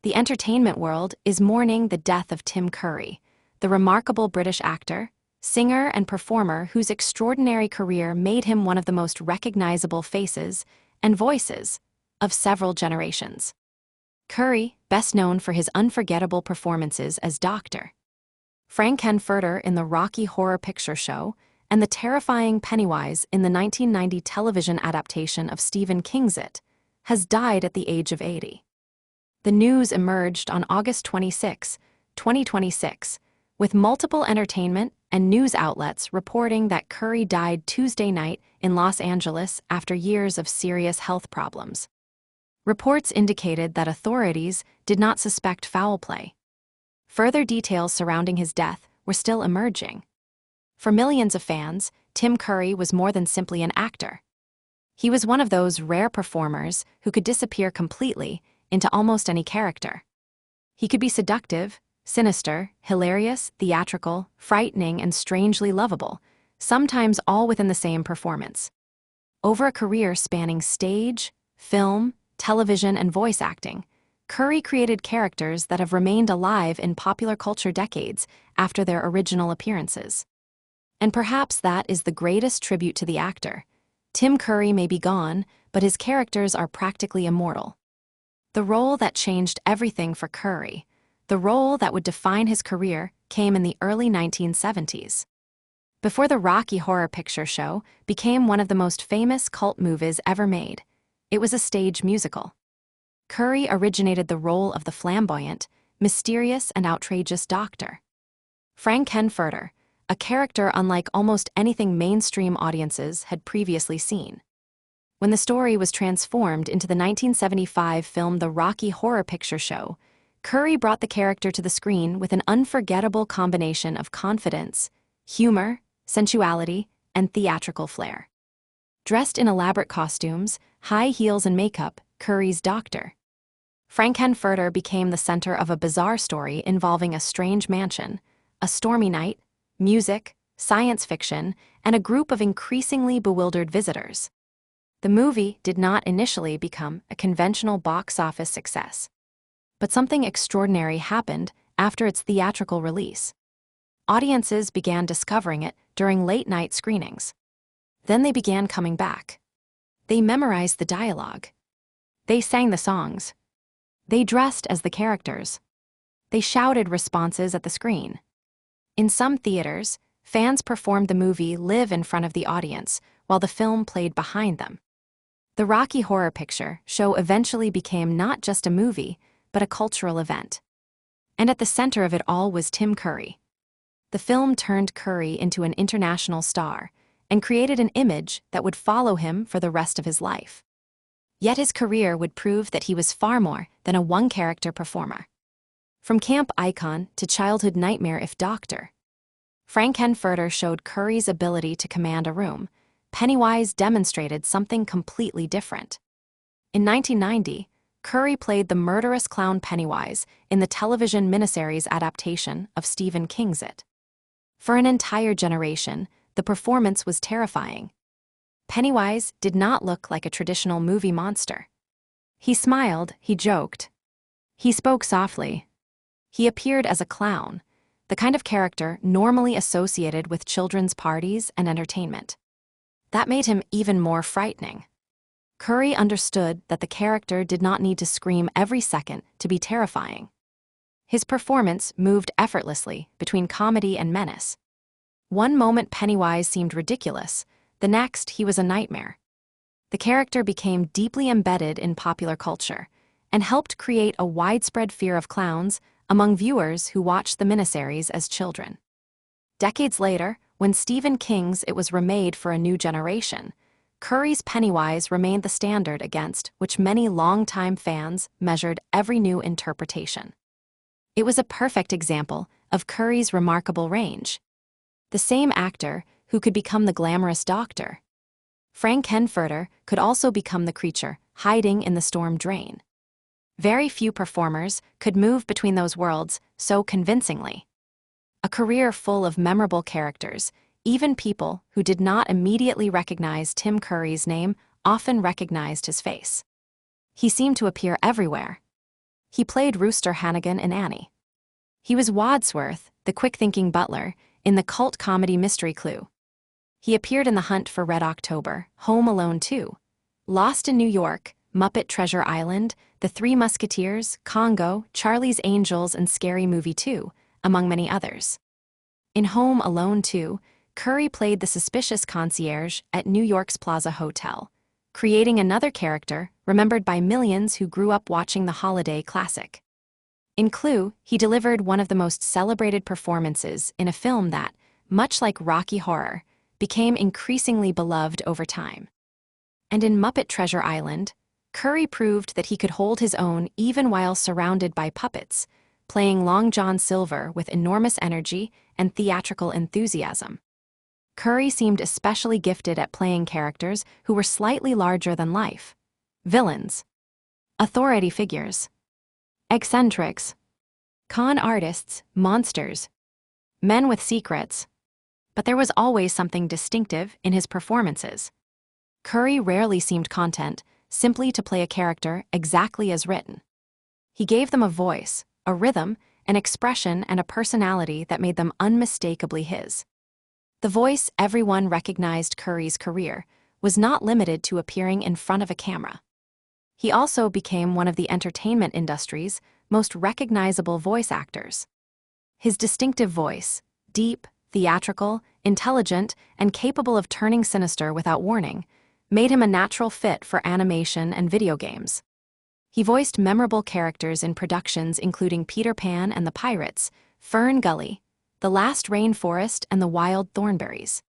the entertainment world is mourning the death of Tim Curry, the remarkable British actor, singer, and performer whose extraordinary career made him one of the most recognizable faces and voices of several generations. Curry, best known for his unforgettable performances as Dr. Frank-N-Furter in the Rocky Horror Picture Show and the terrifying Pennywise in the 1990 television adaptation of Stephen King's It, has died at the age of 80. The news emerged on August 26, 2026, with multiple entertainment and news outlets reporting that Curry died Tuesday night in Los Angeles after years of serious health problems. Reports indicated that authorities did not suspect foul play. Further details surrounding his death were still emerging. For millions of fans, Tim Curry was more than simply an actor. He was one of those rare performers who could disappear completely into almost any character. He could be seductive, sinister, hilarious, theatrical, frightening, and strangely lovable, sometimes all within the same performance. Over a career spanning stage, film, television, and voice acting, Curry created characters that have remained alive in popular culture decades after their original appearances. And perhaps that is the greatest tribute to the actor. Tim Curry may be gone, but his characters are practically immortal. The role that changed everything for Curry, the role that would define his career, came in the early 1970s. Before the Rocky Horror Picture Show became one of the most famous cult movies ever made, it was a stage musical. Curry originated the role of the flamboyant, mysterious, and outrageous Doctor Frank-N-Furter, a character unlike almost anything mainstream audiences had previously seen. When the story was transformed into the 1975 film The Rocky Horror Picture Show, Curry brought the character to the screen with an unforgettable combination of confidence, humor, sensuality, and theatrical flair. Dressed in elaborate costumes, high heels, and makeup, Curry's Dr. Frank-N-Furter became the center of a bizarre story involving a strange mansion, a stormy night, music, science fiction, and a group of increasingly bewildered visitors. The movie did not initially become a conventional box office success. But something extraordinary happened after its theatrical release. Audiences began discovering it during late-night screenings. Then they began coming back. They memorized the dialogue. They sang the songs. They dressed as the characters. They shouted responses at the screen. In some theaters, fans performed the movie live in front of the audience while the film played behind them. The Rocky Horror Picture Show eventually became not just a movie, but a cultural event. And at the center of it all was Tim Curry. The film turned Curry into an international star and created an image that would follow him for the rest of his life. Yet his career would prove that he was far more than a one-character performer. From camp icon to childhood nightmare if Dr. Frank-N-Furter showed Curry's ability to command a room, Pennywise demonstrated something completely different. In 1990, Curry played the murderous clown Pennywise in the television miniseries adaptation of Stephen King's It. For an entire generation, the performance was terrifying. Pennywise did not look like a traditional movie monster. He smiled, he joked. He spoke softly. He appeared as a clown, the kind of character normally associated with children's parties and entertainment. That made him even more frightening. Curry understood that the character did not need to scream every second to be terrifying. His performance moved effortlessly between comedy and menace. One moment Pennywise seemed ridiculous, the next he was a nightmare. The character became deeply embedded in popular culture and helped create a widespread fear of clowns among viewers who watched the miniseries as children. Decades later, when Stephen King's It was remade for a new generation, Curry's Pennywise remained the standard against which many longtime fans measured every new interpretation. It was a perfect example of Curry's remarkable range. The same actor who could become the glamorous Dr. Frank-N-Furter could also become the creature hiding in the storm drain. Very few performers could move between those worlds so convincingly. A career full of memorable characters, even people who did not immediately recognize Tim Curry's name often recognized his face. He seemed to appear everywhere. He played Rooster Hannigan in Annie. He was Wadsworth, the quick-thinking butler, in the cult comedy Mystery Clue. He appeared in The Hunt for Red October, Home Alone 2, Lost in New York, Muppet Treasure Island, The Three Musketeers, Congo, Charlie's Angels, and Scary Movie 2, among many others. In Home Alone 2, Curry played the suspicious concierge at New York's Plaza Hotel, creating another character remembered by millions who grew up watching the holiday classic. In Clue, he delivered one of the most celebrated performances in a film that, much like Rocky Horror, became increasingly beloved over time. And in Muppet Treasure Island, Curry proved that he could hold his own even while surrounded by puppets, playing Long John Silver with enormous energy and theatrical enthusiasm. Curry seemed especially gifted at playing characters who were slightly larger than life: villains, authority figures, eccentrics, con artists, monsters, men with secrets. But there was always something distinctive in his performances. Curry rarely seemed content simply to play a character exactly as written. He gave them a voice, a rhythm, an expression, and a personality that made them unmistakably his. The voice everyone recognized Curry's career was not limited to appearing in front of a camera. He also became one of the entertainment industry's most recognizable voice actors. His distinctive voice, deep, theatrical, intelligent, and capable of turning sinister without warning, made him a natural fit for animation and video games. He voiced memorable characters in productions including Peter Pan and the Pirates, Fern Gully, The Last Rainforest, and The Wild Thornberrys.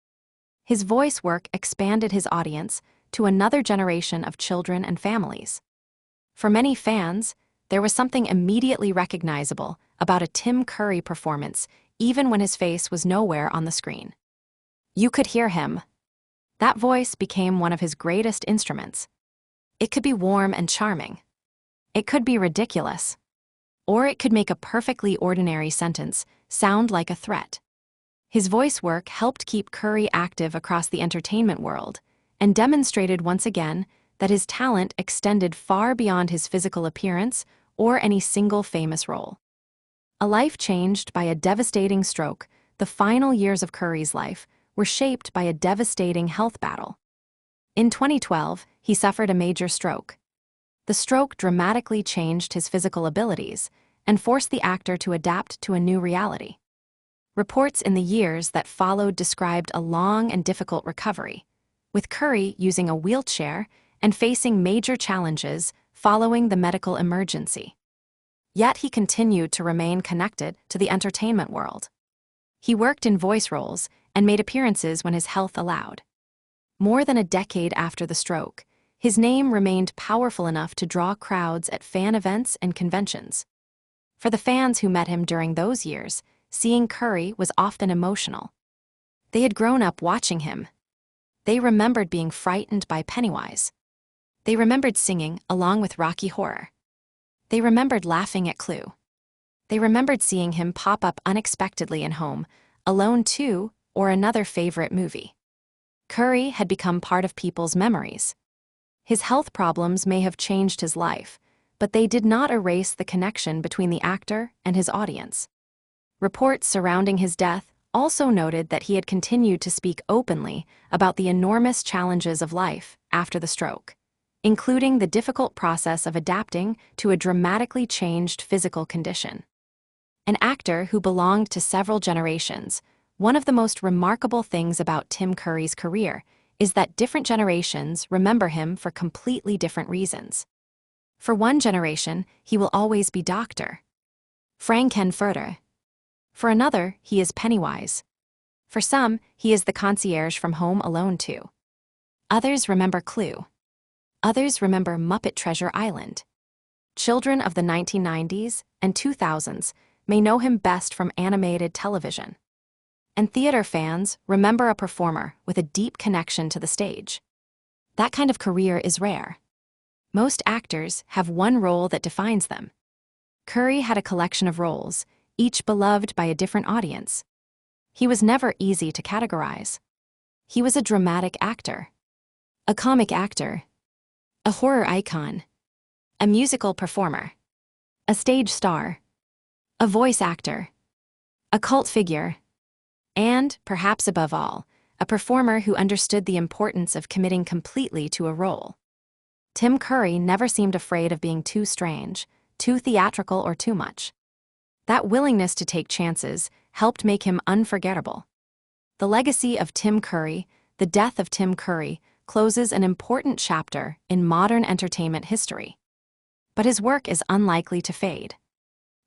His voice work expanded his audience to another generation of children and families. For many fans, there was something immediately recognizable about a Tim Curry performance, even when his face was nowhere on the screen. You could hear him. That voice became one of his greatest instruments. It could be warm and charming. It could be ridiculous. Or it could make a perfectly ordinary sentence sound like a threat. His voice work helped keep Curry active across the entertainment world and demonstrated once again that his talent extended far beyond his physical appearance or any single famous role. A life changed by a devastating stroke, the final years of Curry's life were shaped by a devastating health battle. In 2012, he suffered a major stroke. The stroke dramatically changed his physical abilities and forced the actor to adapt to a new reality. Reports in the years that followed described a long and difficult recovery, with Curry using a wheelchair and facing major challenges following the medical emergency. Yet he continued to remain connected to the entertainment world. He worked in voice roles and made appearances when his health allowed. More than a decade after the stroke, his name remained powerful enough to draw crowds at fan events and conventions. For the fans who met him during those years, seeing Curry was often emotional. They had grown up watching him. They remembered being frightened by Pennywise. They remembered singing along with Rocky Horror. They remembered laughing at Clue. They remembered seeing him pop up unexpectedly in Home Alone 2 or another favorite movie. Curry had become part of people's memories. His health problems may have changed his life, but they did not erase the connection between the actor and his audience. Reports surrounding his death also noted that he had continued to speak openly about the enormous challenges of life after the stroke, including the difficult process of adapting to a dramatically changed physical condition. An actor who belonged to several generations, one of the most remarkable things about Tim Curry's career is that different generations remember him for completely different reasons. For one generation, he will always be Dr. Frank-N-Furter. For another, he is Pennywise. For some, he is the concierge from Home Alone 2. Others remember Clue. Others remember Muppet Treasure Island. Children of the 1990s and 2000s may know him best from animated television. And theater fans remember a performer with a deep connection to the stage. That kind of career is rare. Most actors have one role that defines them. Curry had a collection of roles, each beloved by a different audience. He was never easy to categorize. He was a dramatic actor, a comic actor, a horror icon, a musical performer, a stage star, a voice actor, a cult figure, and, perhaps above all, a performer who understood the importance of committing completely to a role. Tim Curry never seemed afraid of being too strange, too theatrical, or too much. That willingness to take chances helped make him unforgettable. The legacy of Tim Curry, the death of Tim Curry, closes an important chapter in modern entertainment history. But his work is unlikely to fade.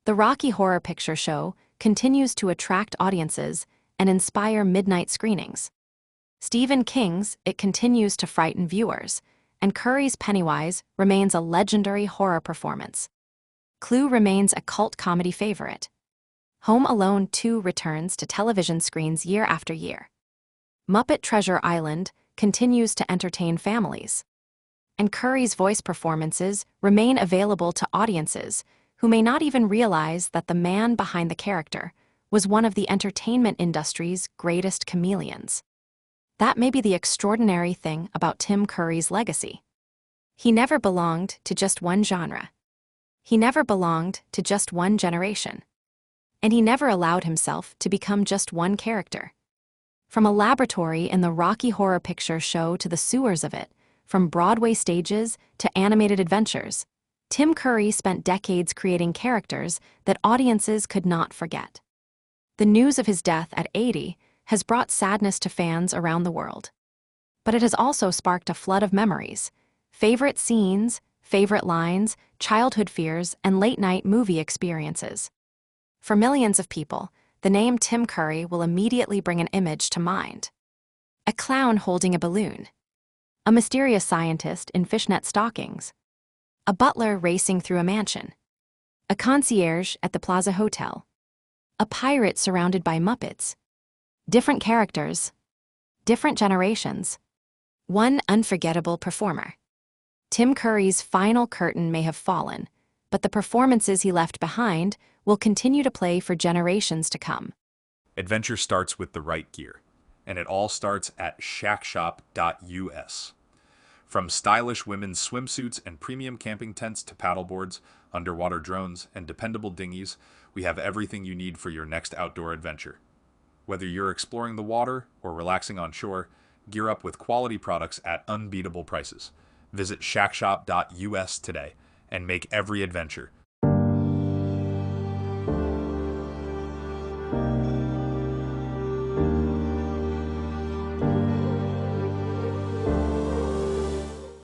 The Rocky Horror Picture Show continues to attract audiences and inspire midnight screenings. Stephen King's It continues to frighten viewers, and Curry's Pennywise remains a legendary horror performance. Clue remains a cult comedy favorite. Home Alone 2 returns to television screens year after year. Muppet Treasure Island continues to entertain families. And Curry's voice performances remain available to audiences who may not even realize that the man behind the character was one of the entertainment industry's greatest chameleons. That may be the extraordinary thing about Tim Curry's legacy. He never belonged to just one genre. He never belonged to just one generation. And he never allowed himself to become just one character. From a laboratory in the Rocky Horror Picture Show to the sewers of it, from Broadway stages to animated adventures, Tim Curry spent decades creating characters that audiences could not forget. The news of his death at 80 has brought sadness to fans around the world. But it has also sparked a flood of memories, favorite scenes, favorite lines, childhood fears, and late-night movie experiences. For millions of people, the name Tim Curry will immediately bring an image to mind. A clown holding a balloon. A mysterious scientist in fishnet stockings. A butler racing through a mansion. A concierge at the Plaza Hotel. A pirate surrounded by Muppets. Different characters. Different generations. One unforgettable performer. Tim Curry's final curtain may have fallen, but the performances he left behind will continue to play for generations to come. Adventure starts with the right gear, and it all starts at shackshop.us. From stylish women's swimsuits and premium camping tents to paddleboards, underwater drones, and dependable dinghies, we have everything you need for your next outdoor adventure. Whether you're exploring the water or relaxing on shore, gear up with quality products at unbeatable prices. Visit shackshop.us today and make every adventure